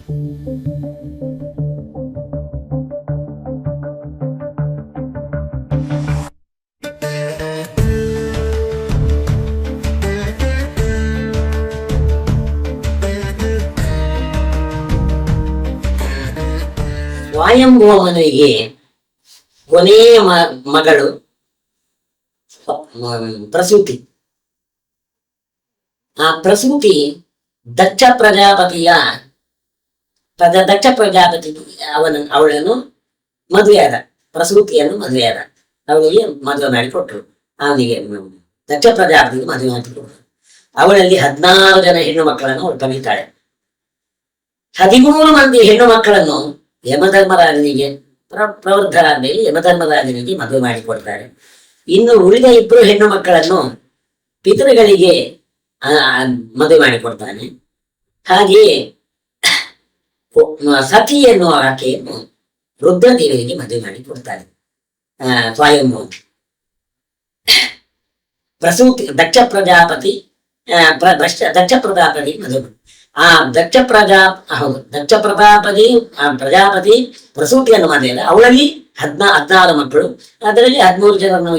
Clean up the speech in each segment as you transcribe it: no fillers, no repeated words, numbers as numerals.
ಸ್ವಯಂಭೂವನಿಗೆ ಕೊನೆಯ ಮಗಳು ಪ್ರಸೂತಿ. ಆ ಪ್ರಸೂತಿ ದಕ್ಷ ಪ್ರಜಾಪತಿ ಅವಳನ್ನು ಮದುವೆಯಾದ, ಪ್ರಸೂತಿಯನ್ನು ಮದುವೆಯಾದ, ಅವಳಿಗೆ ಮದುವೆ ಮಾಡಿಕೊಟ್ರು. ಅವನಿಗೆ ದಕ್ಷ ಪ್ರಜಾಪತಿಗೆ ಮದುವೆ ಮಾಡಿಕೊಟ್ರು. ಅವಳಲ್ಲಿ 16 ಜನ ಹೆಣ್ಣು ಮಕ್ಕಳನ್ನು ಅವಳು ಕಲಿತಾಳೆ. 13 ಮಂದಿ ಹೆಣ್ಣು ಮಕ್ಕಳನ್ನು ಯಮಧರ್ಮರಾಜನಿಗೆ ಪ್ರವೃದ್ಧರಾದ್ಮೇಲೆ ಯಮಧರ್ಮರಾಜನಿಗೆ ಮದುವೆ ಮಾಡಿಕೊಡ್ತಾರೆ. ಇನ್ನು ಉಳಿದ 2 ಹೆಣ್ಣು ಮಕ್ಕಳನ್ನು ಪಿತೃಗಳಿಗೆ ಮದುವೆ ಮಾಡಿಕೊಡ್ತಾನೆ. ಹಾಗೆಯೇ ಸತಿ ಎನ್ನುವ ಆಕೆಯನ್ನು ರುದ್ರದೇವರಿಗೆ ಮದುವೆ ಮಾಡಿಕೊಡ್ತಾನೆ. ಸ್ವಯಂಭೂ ಪ್ರಸೂತಿ ದಕ್ಷ ಪ್ರಜಾಪತಿ ಮದುವೆ. ದಕ್ಷ ಪ್ರಜಾಪತಿ ಪ್ರಸೂತಿಯನ್ನು ಮದುವೆ. ಅವಳಲ್ಲಿ 16 ಮಕ್ಕಳು. ಅದರಲ್ಲಿ 13 ಜನರನ್ನು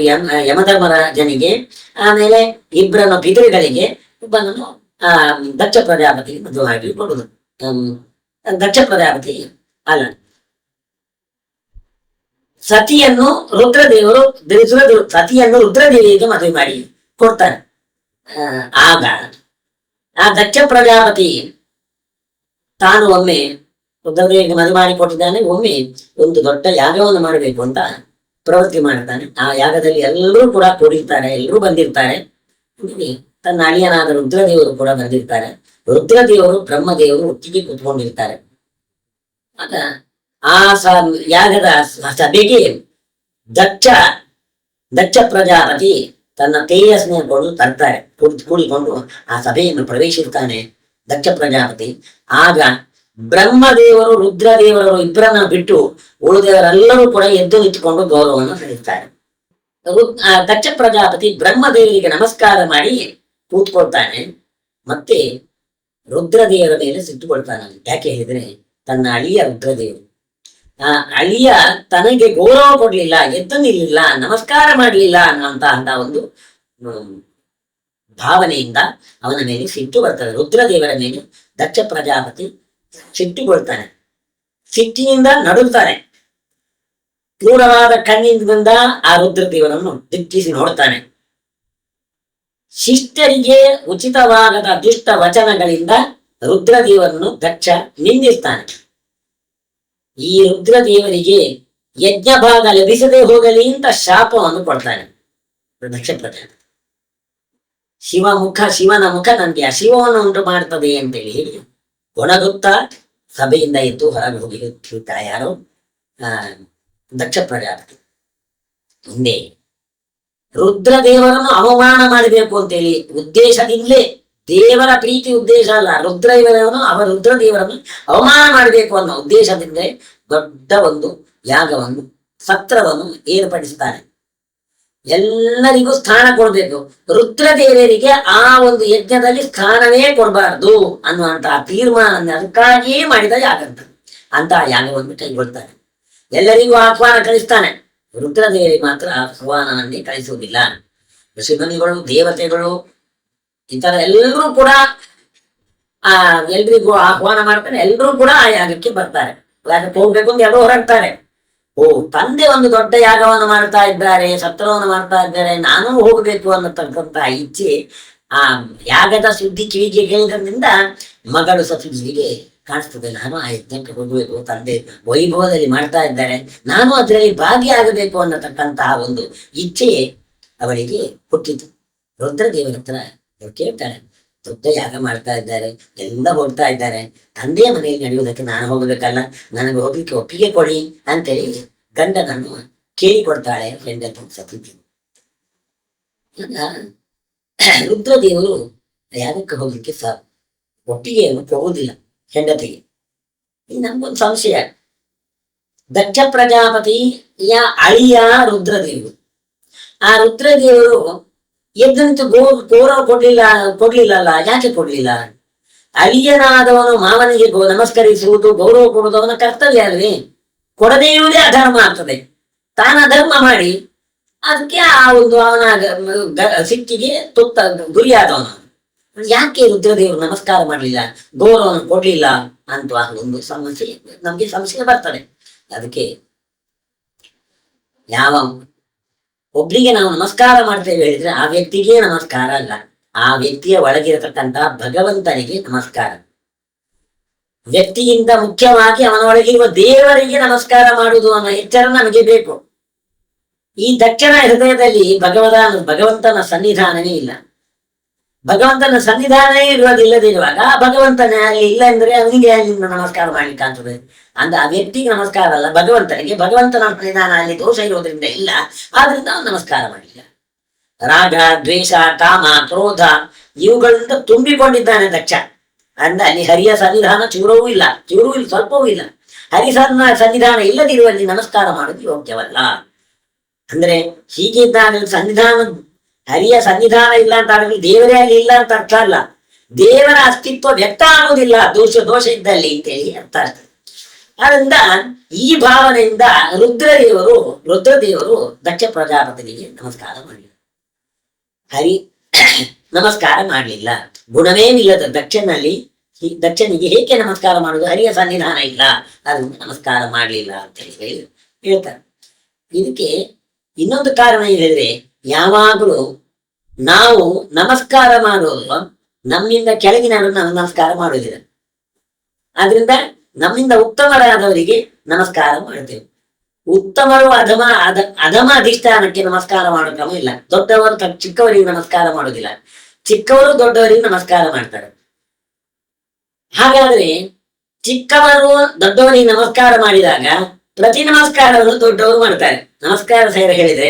ಯಮಧರ್ಮರಾಜನಿಗೆ, ಆಮೇಲೆ 2 ಪಿತೃಗಳಿಗೆ, ಒಬ್ಬನನ್ನು ದಕ್ಷ ಪ್ರಜಾಪತಿಗೆ ಮದುವೆ ಮಾಡಿ ಕೊಡುದು. ದಕ್ಷ ಪ್ರಜಾಪತಿ ಅಲ್ಲ, ಸತಿಯನ್ನು ರುದ್ರದೇವಿಗೆ ಮದುವೆ ಮಾಡಿ ಕೊಡ್ತಾರೆ. ಆಗ ಆ ದಕ್ಷ ಪ್ರಜಾಪತಿ ತಾನು ಒಮ್ಮೆ ರುದ್ರದೇವಿಗೆ ಮದುವೆ ಮಾಡಿ ಕೊಟ್ಟಿದ್ದಾನೆ. ಒಮ್ಮೆ ಒಂದು ದೊಡ್ಡ ಯಾಗವನ್ನು ಮಾಡಬೇಕು ಅಂತ ಪ್ರವೃತ್ತಿ ಮಾಡ್ತಾನೆ. ಆ ಯಾಗದಲ್ಲಿ ಎಲ್ಲರೂ ಕೂಡ ಕೂಡಿರ್ತಾರೆ, ಎಲ್ಲರೂ ಬಂದಿರ್ತಾರೆ. ತನ್ನ ಅಳಿಯನಾದ ರುದ್ರದೇವರು ಕೂಡ ಬಂದಿರ್ತಾರೆ. ರುದ್ರದೇವರು ಬ್ರಹ್ಮದೇವರು ಒಟ್ಟಿಗೆ ಕೂತ್ಕೊಂಡಿರ್ತಾರೆ. ಆಗ ಆ ಯಾಗದ ಸಭೆಗೆ ದಕ್ಷ ಪ್ರಜಾಪತಿ ತನ್ನ ತೇಜಸ್ಸನ್ನು ಕೊಂಡು ತರ್ತಾರೆ. ಕೂಡಿಕೊಂಡು ಆ ಸಭೆಯನ್ನು ಪ್ರವೇಶಿಸ್ತಾನೆ ದಕ್ಷ ಪ್ರಜಾಪತಿ. ಆಗ ಬ್ರಹ್ಮದೇವರು ರುದ್ರದೇವರು 2ರನ್ನ ಬಿಟ್ಟು ಉಳಿದವರೆಲ್ಲರೂ ಕೂಡ ಎದ್ದು ನಿಂತುಕೊಂಡು ಗೌರವವನ್ನು ಸಲ್ಲಿಸ್ತಾರೆ. ದಕ್ಷ ಪ್ರಜಾಪತಿ ಬ್ರಹ್ಮದೇವರಿಗೆ ನಮಸ್ಕಾರ ಮಾಡಿ ಕೂತ್ಕೊಳ್ತಾನೆ. ಮತ್ತೆ ರುದ್ರದೇವರ ಮೇಲೆ ಸಿಟ್ಟುಕೊಳ್ತಾನೆ. ಯಾಕೆ ಹೇಳಿದ್ರೆ ತನ್ನ ಅಳಿಯ ರುದ್ರದೇವರು, ಆ ಅಳಿಯ ತನಗೆ ಗೌರವ ಕೊಡ್ಲಿಲ್ಲ, ಎದ್ದು ನಿಲ್ಲಿಲ್ಲ, ನಮಸ್ಕಾರ ಮಾಡಲಿಲ್ಲ ಅನ್ನುವಂತ ಒಂದು ಭಾವನೆಯಿಂದ ಅವನ ಮೇಲೆ ಸಿಟ್ಟು ಬರ್ತದೆ. ರುದ್ರದೇವರ ಮೇಲೆ ದಕ್ಷ ಪ್ರಜಾಪತಿ ಸಿಟ್ಟುಕೊಳ್ತಾನೆ. ಸಿಟ್ಟಿನಿಂದ ನಡುತ್ತಾನೆ. ಕ್ರೂರವಾದ ಕಣ್ಣಿನಿಂದ ಆ ರುದ್ರದೇವರನ್ನು ದಿಟ್ಟಿಸಿ ನೋಡ್ತಾನೆ. ಶಿಷ್ಟರಿಗೆ ಉಚಿತವಾಗದ ದುಷ್ಟ ವಚನಗಳಿಂದ ರುದ್ರದೇವರನ್ನು ದಕ್ಷ ನಿಂದಿಸ್ತಾನೆ. ಈ ರುದ್ರದೇವರಿಗೆ ಯಜ್ಞ ಭಾಗ ಲಭಿಸದೆ ಹೋಗಲಿ ಅಂತ ಶಾಪವನ್ನು ಕೊಡ್ತಾನೆ ದಕ್ಷ ಪ್ರಜಾಪತಿ. ಶಿವನ ಮುಖ ನನಗೆ ಅಶಿವವನ್ನು ಉಂಟು ಮಾಡ್ತದೆ ಅಂತೇಳಿ ಹೇಳಿ ಒಣಗುತ್ತಾ ಸಭೆಯಿಂದ ಎದ್ದು ಹೊರಗೆ ಹೋಗಿರುತ್ತಾರೆ ಯಾರು? ದಕ್ಷ ಪ್ರಜಾಪತಿ. ಮುಂದೆ ರುದ್ರದೇವರನ್ನು ಅವಮಾನ ಮಾಡಬೇಕು ಅಂತೇಳಿ ಉದ್ದೇಶದಿಂದಲೇ, ದೇವರ ಪ್ರೀತಿ ಉದ್ದೇಶ ಅಲ್ಲ, ರುದ್ರದೇವರನ್ನು ಅವಮಾನ ಮಾಡಬೇಕು ಅನ್ನೋ ಉದ್ದೇಶದಿಂದ ದೊಡ್ಡ ಒಂದು ಯಾಗವನ್ನು, ಸತ್ರವನ್ನು ಏರ್ಪಡಿಸುತ್ತಾನೆ. ಎಲ್ಲರಿಗೂ ಸ್ಥಾನ ಕೊಡ್ಬೇಕು, ರುದ್ರದೇವರಿಗೆ ಆ ಒಂದು ಯಜ್ಞದಲ್ಲಿ ಸ್ಥಾನವೇ ಕೊಡಬಾರ್ದು ಅನ್ನುವಂತಹ ತೀರ್ಮಾನ ಅದಕ್ಕಾಗಿಯೇ ಮಾಡಿದ ಯಾಗ ಅಂತ ಯಾಗವನ್ನು ಕೈಗೊಳ್ತಾನೆ. ಎಲ್ಲರಿಗೂ ಆಹ್ವಾನ ಕಳಿಸ್ತಾನೆ. ರುದ್ರದೇವರಿಗೆ ಮಾತ್ರ ಆಹ್ವಾನವನ್ನೇ ಕಳಿಸುವುದಿಲ್ಲ. ಋಷಿಮುನಿಗಳು, ದೇವತೆಗಳು, ಇತರ ಎಲ್ಲರೂ ಕೂಡ ಎಲ್ರಿಗೂ ಆಹ್ವಾನ ಮಾಡ್ತಾರೆ. ಎಲ್ಲರೂ ಕೂಡ ಆ ಯಾಗಕ್ಕೆ ಬರ್ತಾರೆ. ಯಾಗಕ್ಕೆ ಹೋಗ್ಬೇಕು ಅಂತ ಎಲ್ಲರೂ ಹೊರಡ್ತಾರೆ. ತಂದೆ ಒಂದು ದೊಡ್ಡ ಯಾಗವನ್ನು ಮಾಡ್ತಾ ಇದ್ದಾರೆ, ಸತ್ರವನ್ನು ಮಾಡ್ತಾ ಇದ್ದಾರೆ, ನಾನು ಹೋಗಬೇಕು ಅನ್ನತಕ್ಕಂತ ಇಚ್ಛೆ ಆ ಯಾಗದ ಸುದ್ದಿ ಕಿವಿಗೆ ಕೇಳಿದ್ರಿಂದ ಮಗಳು ಸತಿಗೆ ಕಾಣಿಸ್ತದೆ. ನಾನು ಆ ಯಜ್ಞಕ್ಕೆ ಹೋಗಬೇಕು, ತಂದೆ ವೈಭವದಲ್ಲಿ ಮಾಡ್ತಾ ಇದ್ದಾರೆ, ನಾನು ಅದರಲ್ಲಿ ಭಾಗಿಯಾಗಬೇಕು ಅನ್ನತಕ್ಕಂತಹ ಒಂದು ಇಚ್ಛೆ ಅವಳಿಗೆ ಹುಟ್ಟಿತು. ರುದ್ರದೇವರ ಹತ್ರ ಕೇಳ್ತಾಳೆ, ದೊಡ್ಡ ಯಾಗ ಮಾಡ್ತಾ ಇದ್ದಾರೆ, ಎಲ್ಲ ಹೋಗ್ತಾ ಇದ್ದಾರೆ, ತಂದೆಯ ಮನೆಯಲ್ಲಿ ನಡೆಯುವುದಕ್ಕೆ ನಾನು ಹೋಗ್ಬೇಕಲ್ಲ, ನನಗೆ ಹೋಗ್ಲಿಕ್ಕೆ ಒಪ್ಪಿಗೆ ಕೊಡಿ ಅಂತೇಳಿ ಗಂಡನನ್ನು ಕೇಳಿಕೊಡ್ತಾಳೆ ಹೆಂಡತಿ ಸತಿ. ರುದ್ರದೇವರು ಯಾಗಕ್ಕೆ ಹೋಗ್ಲಿಕ್ಕೆ ಒಪ್ಪಿಗೆಯನ್ನು ಕೊಡುವುದಿಲ್ಲ ಹೆಂಡತಿಗೆ. ನಮ್ಗೊಂದು ಸಂಶಯ, ದಕ್ಷ ಪ್ರಜಾಪತಿಯ ಅಳಿಯ ರುದ್ರದೇವರು, ಆ ರುದ್ರದೇವರು ಎದ್ದಂತೂ ಗೌರವ ಕೊಡ್ಲಿಲ್ಲಲ್ಲ, ಯಾಕೆ ಕೊಡ್ಲಿಲ್ಲ? ಅಳಿಯನಾದವನು ಮಾವನಿಗೆ ನಮಸ್ಕರಿಸುವುದು ಗೌರವ ಕೊಡುವುದು ಅವನ ಕರ್ತವ್ಯ ಅಲ್ವೇ. ಕೊಡದೇ ಇರುವುದೇ ಅಧರ್ಮ ಆಗ್ತದೆ. ತಾನ ಧರ್ಮ ಮಾಡಿ ಅದಕ್ಕೆ ಆ ಒಂದು ಅವನ ಸಿಕ್ಕಿಗೆ ತುತ್ತ ಗುರಿಯಾದವನು. ಯಾಕೆ ರುದ್ರದೇವರು ನಮಸ್ಕಾರ ಮಾಡಲಿಲ್ಲ, ಗೌರವವನ್ನು ಕೊಡ್ಲಿಲ್ಲ ಅಂತ ಒಂದು ಸಮಸ್ಯೆ ನಮ್ಗೆ ಸಂಶಯ ಬರ್ತದೆ. ಅದಕ್ಕೆ ಯಾವ ಒಬ್ರಿಗೆ ನಾವು ನಮಸ್ಕಾರ ಮಾಡ್ತೇವೆ ಹೇಳಿದ್ರೆ ಆ ವ್ಯಕ್ತಿಗೆ ನಮಸ್ಕಾರ ಅಲ್ಲ, ಆ ವ್ಯಕ್ತಿಯ ಒಳಗಿರತಕ್ಕಂತ ಭಗವಂತನಿಗೆ ನಮಸ್ಕಾರ. ವ್ಯಕ್ತಿಗಿಂತ ಮುಖ್ಯವಾಗಿ ಅವನ ಒಳಗಿರುವ ದೇವರಿಗೆ ನಮಸ್ಕಾರ ಮಾಡುವುದು ಅನ್ನೋ ಎಚ್ಚರ ನಮಗೆ ಬೇಕು. ಈ ದಕ್ಷಿಣ ಹೃದಯದಲ್ಲಿ ಭಗವಂತನ ಸನ್ನಿಧಾನವೇ ಇಲ್ಲ. ಭಗವಂತನ ಸನ್ನಿಧಾನವೇ ಇರುವುದಿಲ್ಲದಿರುವಾಗ ಆ ಭಗವಂತನ ಇಲ್ಲ ಅಂದ್ರೆ ಅವನಿಗೆ ಅಲ್ಲಿಂದ ನಮಸ್ಕಾರ ಮಾಡ್ಲಿಕ್ಕೆ ಆಗ್ತದೆ. ಅಂದ್ರೆ ಆ ವ್ಯಕ್ತಿಗೆ ನಮಸ್ಕಾರ ಅಲ್ಲ, ಭಗವಂತನಿಗೆ. ಭಗವಂತನ ಸನ್ನಿಧಾನ ಅಲ್ಲಿ ದೋಷ ಇರೋದ್ರಿಂದ ಇಲ್ಲ, ಆದ್ರಿಂದ ಅವನು ನಮಸ್ಕಾರ ಮಾಡಲಿಲ್ಲ. ರಾಗ, ದ್ವೇಷ, ಕಾಮ, ಕ್ರೋಧ ಇವುಗಳಿಂದ ತುಂಬಿಕೊಂಡಿದ್ದಾನೆ ದಕ್ಷ. ಅಂದ್ರೆ ಅಲ್ಲಿ ಹರಿಯ ಸನ್ನಿಧಾನ ಚೂರವೂ ಇಲ್ಲ, ಸ್ವಲ್ಪವೂ ಇಲ್ಲ. ಸನ್ನಿಧಾನ ಇಲ್ಲದಿರುವಲ್ಲಿ ನಮಸ್ಕಾರ ಮಾಡೋದು ಯೋಗ್ಯವಲ್ಲ. ಅಂದ್ರೆ ಹೀಗೆ ಹರಿಯ ಸನ್ನಿಧಾನ ಇಲ್ಲ ಅಂತ ಆದ್ರೆ ದೇವರೇ ಅಲ್ಲಿ ಇಲ್ಲ ಅಂತ ಅರ್ಥ ಅಲ್ಲ, ದೇವರ ಅಸ್ತಿತ್ವ ವ್ಯಕ್ತ ಆಗುವುದಿಲ್ಲ ದೋಷ ಇದ್ದಲ್ಲಿ ಅಂತೇಳಿ ಅರ್ಥ ಆಗ್ತದೆ. ಆದ್ರಿಂದ ಈ ಭಾವನೆಯಿಂದ ರುದ್ರದೇವರು ದಕ್ಷ ಪ್ರಜಾಪತಿಗೆ ನಮಸ್ಕಾರ ಮಾಡಲಿಲ್ಲ. ಹರಿ ನಮಸ್ಕಾರ ಮಾಡಲಿಲ್ಲ. ಗುಣವೇನಿಲ್ಲದ ದಕ್ಷನಿಗೆ ಹೇಗೆ ನಮಸ್ಕಾರ ಮಾಡುದು? ಹರಿಯ ಸನ್ನಿಧಾನ ಇಲ್ಲ, ಅದನ್ನು ನಮಸ್ಕಾರ ಮಾಡಲಿಲ್ಲ ಅಂತ ಹೇಳಿ ಹೇಳ್ತಾರೆ. ಇದಕ್ಕೆ ಇನ್ನೊಂದು ಕಾರಣ ಹೇಳಿದ್ರೆ, ಯಾವಾಗಲೂ ನಾವು ನಮಸ್ಕಾರ ಮಾಡೋದು ನಮ್ಮಿಂದ ಕೆಳಗಿನವರು ನಾವು ನಮಸ್ಕಾರ ಮಾಡುವುದಿಲ್ಲ. ಆದ್ರಿಂದ ನಮ್ಮಿಂದ ಉತ್ತಮರಾದವರಿಗೆ ನಮಸ್ಕಾರ ಮಾಡ್ತೇವೆ. ಉತ್ತಮರು ಅಧಮ ಅಧಿಷ್ಠಾನಕ್ಕೆ ನಮಸ್ಕಾರ ಮಾಡೋ ಕ್ರಮ ಇಲ್ಲ. ದೊಡ್ಡವರು ಚಿಕ್ಕವರಿಗೆ ನಮಸ್ಕಾರ ಮಾಡೋದಿಲ್ಲ, ಚಿಕ್ಕವರು ದೊಡ್ಡವರಿಗೆ ನಮಸ್ಕಾರ ಮಾಡ್ತಾರೆ. ಹಾಗಾದ್ರೆ ಚಿಕ್ಕವರು ದೊಡ್ಡವರಿಗೆ ನಮಸ್ಕಾರ ಮಾಡಿದಾಗ ಪ್ರತಿ ನಮಸ್ಕಾರವನ್ನು ದೊಡ್ಡವರು ಮಾಡ್ತಾರೆ. ನಮಸ್ಕಾರ ಸಾರ ಹೇಳಿದ್ರೆ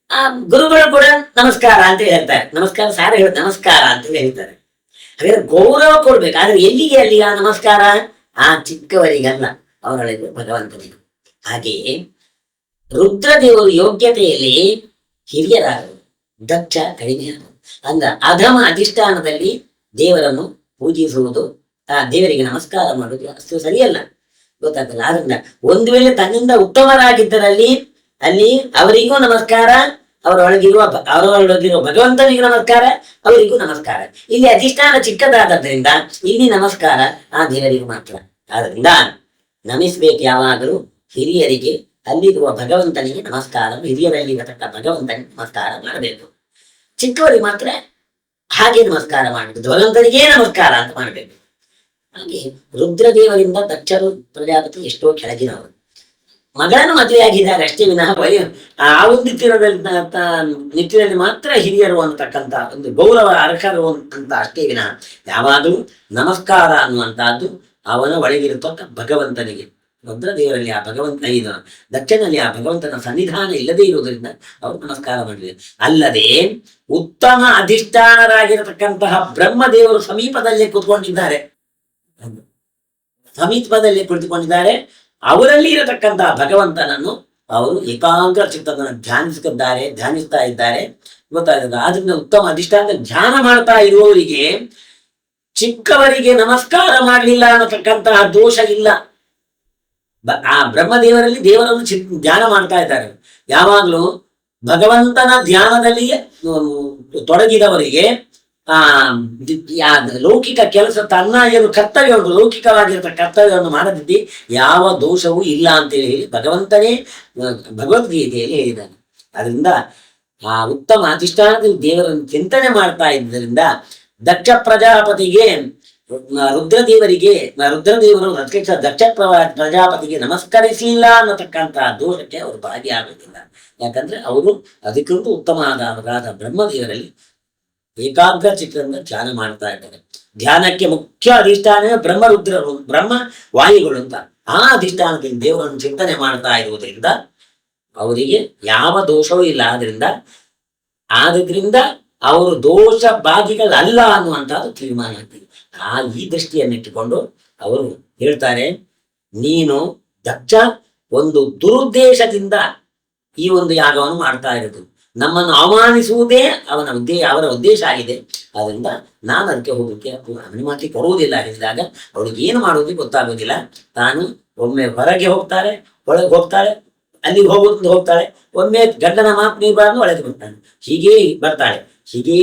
ಆ ಗುರುಗಳು ಕೂಡ ನಮಸ್ಕಾರ ಅಂತ ಹೇಳ್ತಾರೆ. ನಮಸ್ಕಾರ ಸಾರ ಹೇಳ ನಮಸ್ಕಾರ ಅಂತ ಹೇಳ್ತಾರೆ. ಹಾಗಾದ್ರೆ ಗೌರವ ಕೊಡ್ಬೇಕು. ಆದ್ರೆ ಎಲ್ಲಿಗೆ ಅಲ್ಲಿ ಆ ನಮಸ್ಕಾರ? ಆ ಚಿಕ್ಕವರಿಗಲ್ಲ, ಅವರೊಳಗೆ ಭಗವಂತನಿಗೆ. ಹಾಗೆಯೇ ರುದ್ರದೇವರು ಯೋಗ್ಯತೆಯಲ್ಲಿ ಹಿರಿಯರಾದರು, ದಕ್ಷ ಕಡಿಮೆ ಆದರು. ಅಂದ್ರೆ ಅಧಮ ಅಧಿಷ್ಠಾನದಲ್ಲಿ ದೇವರನ್ನು ಪೂಜಿಸುವುದು, ಆ ದೇವರಿಗೆ ನಮಸ್ಕಾರ ಮಾಡುವುದು ಅಷ್ಟು ಸರಿಯಲ್ಲ, ಗೊತ್ತಾಗ್ತಲ್ಲ. ಆದ್ರಿಂದ ಒಂದು ವೇಳೆ ತನ್ನಿಂದ ಉತ್ತಮರಾಗಿದ್ದರಲ್ಲಿ ಅಲ್ಲಿ ಅವರಿಗೂ ನಮಸ್ಕಾರ, ಅವರೊಳಗಿರುವ ಭಗವಂತನಿಗೂ ನಮಸ್ಕಾರ, ಅವರಿಗೂ ನಮಸ್ಕಾರ. ಇಲ್ಲಿ ಅಧಿಷ್ಠಾನ ಚಿಕ್ಕದಾದದ್ರಿಂದ ಇಲ್ಲಿ ನಮಸ್ಕಾರ ಆ ದೇವರಿಗೂ ಮಾತ್ರ. ಆದ್ರಿಂದ ನಮಿಸ್ಬೇಕು ಯಾವಾಗಲೂ ಹಿರಿಯರಿಗೆ, ಅಲ್ಲಿರುವ ಭಗವಂತನಿಗೆ ನಮಸ್ಕಾರ, ಹಿರಿಯರಲ್ಲಿರತಕ್ಕ ಭಗವಂತನಿಗೆ ನಮಸ್ಕಾರ ಮಾಡಬೇಕು. ಚಿಕ್ಕವರಿಗೆ ಮಾತ್ರ ಹಾಗೆ ನಮಸ್ಕಾರ ಮಾಡಬೇಕು, ಭಗವಂತನಿಗೇ ನಮಸ್ಕಾರ ಅಂತ ಮಾಡಬೇಕು. ಹಾಗೆ ರುದ್ರದೇವರಿಂದ ದಕ್ಷರು ಪ್ರಜಾಪತಿ ಎಷ್ಟೋ ಕೆಳಗಿನವರು. ಮಗಳನ್ನು ಮದುವೆ ಆಗಿದ್ದಾರೆ ಅಷ್ಟೇ ವಿನಃ ಆ ಒಂದು ನಿಟ್ಟಿನಲ್ಲಿ ಮಾತ್ರ ಹಿರಿಯರು ಅಂತಕ್ಕಂಥ ಒಂದು ಗೌರವ ಅರ್ಹರು ಅಂತ ಅಷ್ಟೇ ವಿನಃ ಯಾವಾಗಲೂ ನಮಸ್ಕಾರ ಅನ್ನುವಂತಹದ್ದು ಅವನ ಒಳಗಿರತಕ್ಕ ಭಗವಂತನಿಗೆ. ರುದ್ರದೇವರಲ್ಲಿ ಆ ಭಗವಂತ ದಕ್ಷನಲ್ಲಿ ಆ ಭಗವಂತನ ಸನ್ನಿಧಾನ ಇಲ್ಲದೆ ಇರುವುದರಿಂದ ಅವರು ನಮಸ್ಕಾರ ಮಾಡಲಿಲ್ಲ. ಅಲ್ಲದೆ ಉತ್ತಮ ಅಧಿಷ್ಠಾನರಾಗಿರತಕ್ಕಂತಹ ಬ್ರಹ್ಮದೇವರು ಸಮೀಪದಲ್ಲೇ ಕುಳಿತುಕೊಂಡಿದ್ದಾರೆ. ಅವರಲ್ಲಿ ಇರತಕ್ಕಂತಹ ಭಗವಂತನನ್ನು ಅವರು ಏಕಾಗ್ರ ಚಿತ್ತವನ್ನು ಧ್ಯಾನಿಸ್ತಾ ಇದ್ದಾರೆ, ಗೊತ್ತಾಗ್ತದೆ. ಆದ್ರಿಂದ ಉತ್ತಮ ಅಧಿಷ್ಠಾನ ಧ್ಯಾನ ಮಾಡ್ತಾ ಇರುವವರಿಗೆ ಚಿಕ್ಕವರಿಗೆ ನಮಸ್ಕಾರ ಮಾಡಲಿಲ್ಲ ಅನ್ನತಕ್ಕಂತಹ ದೋಷ ಇಲ್ಲ. ಆ ಬ್ರಹ್ಮದೇವರಲ್ಲಿ ದೇವರನ್ನು ಧ್ಯಾನ ಮಾಡ್ತಾ ಇದ್ದಾರೆ. ಯಾವಾಗ್ಲೂ ಭಗವಂತನ ಧ್ಯಾನದಲ್ಲಿ ತೊಡಗಿದವರಿಗೆ ಲೌಕಿಕ ಕೆಲಸ ತನ್ನ ಏನು ಕರ್ತವ್ಯ ಉಂಟು, ಲೌಕಿಕವಾಗಿರತಕ್ಕ ಕರ್ತವ್ಯವನ್ನು ಮಾಡದಿದ್ದಿ ಯಾವ ದೋಷವೂ ಇಲ್ಲ ಅಂತೇಳಿ ಭಗವಂತನೇ ಭಗವದ್ಗೀತೆಯಲ್ಲಿ ಹೇಳಿದ್ದಾನೆ. ಅದರಿಂದ ಆ ಉತ್ತಮ ಅಧಿಷ್ಠಾನದಲ್ಲಿ ದೇವರನ್ನು ಚಿಂತನೆ ಮಾಡ್ತಾ ಇದ್ದರಿಂದ ದಕ್ಷ ಪ್ರಜಾಪತಿಗೆ ರುದ್ರದೇವರು ದಕ್ಷ ಪ್ರಜಾಪತಿಗೆ ನಮಸ್ಕರಿಸಿಲ್ಲ ಅನ್ನತಕ್ಕಂತಹ ದೋಷಕ್ಕೆ ಅವರು ಭಾಗಿಯಾಗುತ್ತಿಲ್ಲ. ಯಾಕಂದ್ರೆ ಅವರು ಅದಕ್ಕಿಂತ ಉತ್ತಮವಾದ ಬ್ರಹ್ಮದೇವರಲ್ಲಿ ಏಕಾಗ್ರ ಚಿತ್ರದಿಂದ ಧ್ಯಾನ ಮಾಡ್ತಾ ಇದ್ದಾರೆ. ಧ್ಯಾನಕ್ಕೆ ಮುಖ್ಯ ಅಧಿಷ್ಠಾನ ಬ್ರಹ್ಮ ವಾಯುಗಳು ಅಂತ. ಆ ಅಧಿಷ್ಠಾನದಿಂದ ದೇವರನ್ನು ಚಿಂತನೆ ಮಾಡ್ತಾ ಇರುವುದರಿಂದ ಅವರಿಗೆ ಯಾವ ದೋಷವೂ ಇಲ್ಲ. ಆದ್ರಿಂದ ಅವರು ದೋಷ ಭಾಗಿಗಳಲ್ಲ ಅನ್ನುವಂಥದ್ದು ತೀರ್ಮಾನ ಆಗ್ತದೆ. ಈ ದೃಷ್ಟಿಯನ್ನಿಟ್ಟುಕೊಂಡು ಅವರು ಹೇಳ್ತಾರೆ, ನೀನು ದಕ್ಷ ಒಂದು ದುರುದ್ದೇಶದಿಂದ ಈ ಒಂದು ಯಾಗವನ್ನು ಮಾಡ್ತಾ ಇರೋದು. ನಮ್ಮನ್ನು ಅವಮಾನಿಸುವುದೇ ಅವರ ಉದ್ದೇಶ ಆಗಿದೆ. ಅದರಿಂದ ನಾನು ಅದಕ್ಕೆ ಹೋಗಲಿಕ್ಕೆ ಅನುಮತಿ ಕೊಡುವುದಿಲ್ಲ ಹೇಳಿದಾಗ ಅವಳಿಗೆ ಏನು ಮಾಡುವುದು ಗೊತ್ತಾಗೋದಿಲ್ಲ. ತಾನು ಒಮ್ಮೆ ಹೊರಗೆ ಹೋಗ್ತಾಳೆ, ಒಳಗೆ ಹೋಗ್ತಾಳೆ, ಅಲ್ಲಿಗೆ ಹೋಗ್ತಾಳೆ, ಒಮ್ಮೆ ಗಂಡನ ಮಾತು ನೀಡಬಾರ್ದು ಒಳಗೆ ಬರ್ತಾನೆ, ಹೀಗೇ ಬರ್ತಾಳೆ, ಹೀಗೇ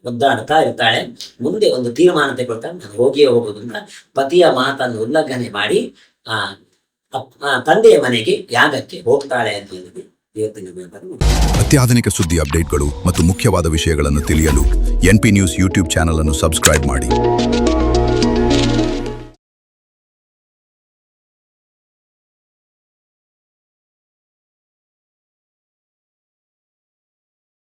ಒದ್ದಾಡ್ತಾ ಇರ್ತಾಳೆ. ಮುಂದೆ ಒಂದು ತೀರ್ಮಾನ ತೆಗೊಳ್ತಾಳೆ, ನಾನು ಹೋಗಿಯೇ ಹೋಗುದು ಅಂತ ಪತಿಯ ಮಾತನ್ನು ಉಲ್ಲಂಘನೆ ಮಾಡಿ ತಂದೆಯ ಮನೆಗೆ ಯಾಗಕ್ಕೆ ಹೋಗ್ತಾಳೆ ಅಂತ ಹೇಳಿದ್ವಿ. ಅತ್ಯಾಧುನಿಕ ಸುದ್ದಿ ಅಪ್ಡೇಟ್ಗಳು ಮತ್ತು ಮುಖ್ಯವಾದ ವಿಷಯಗಳನ್ನು ತಿಳಿಯಲು NP ನ್ಯೂಸ್ ಯೂಟ್ಯೂಬ್ ಚಾನೆಲ್ ಅನ್ನು ಸಬ್ಸ್ಕ್ರೈಬ್ ಮಾಡಿ.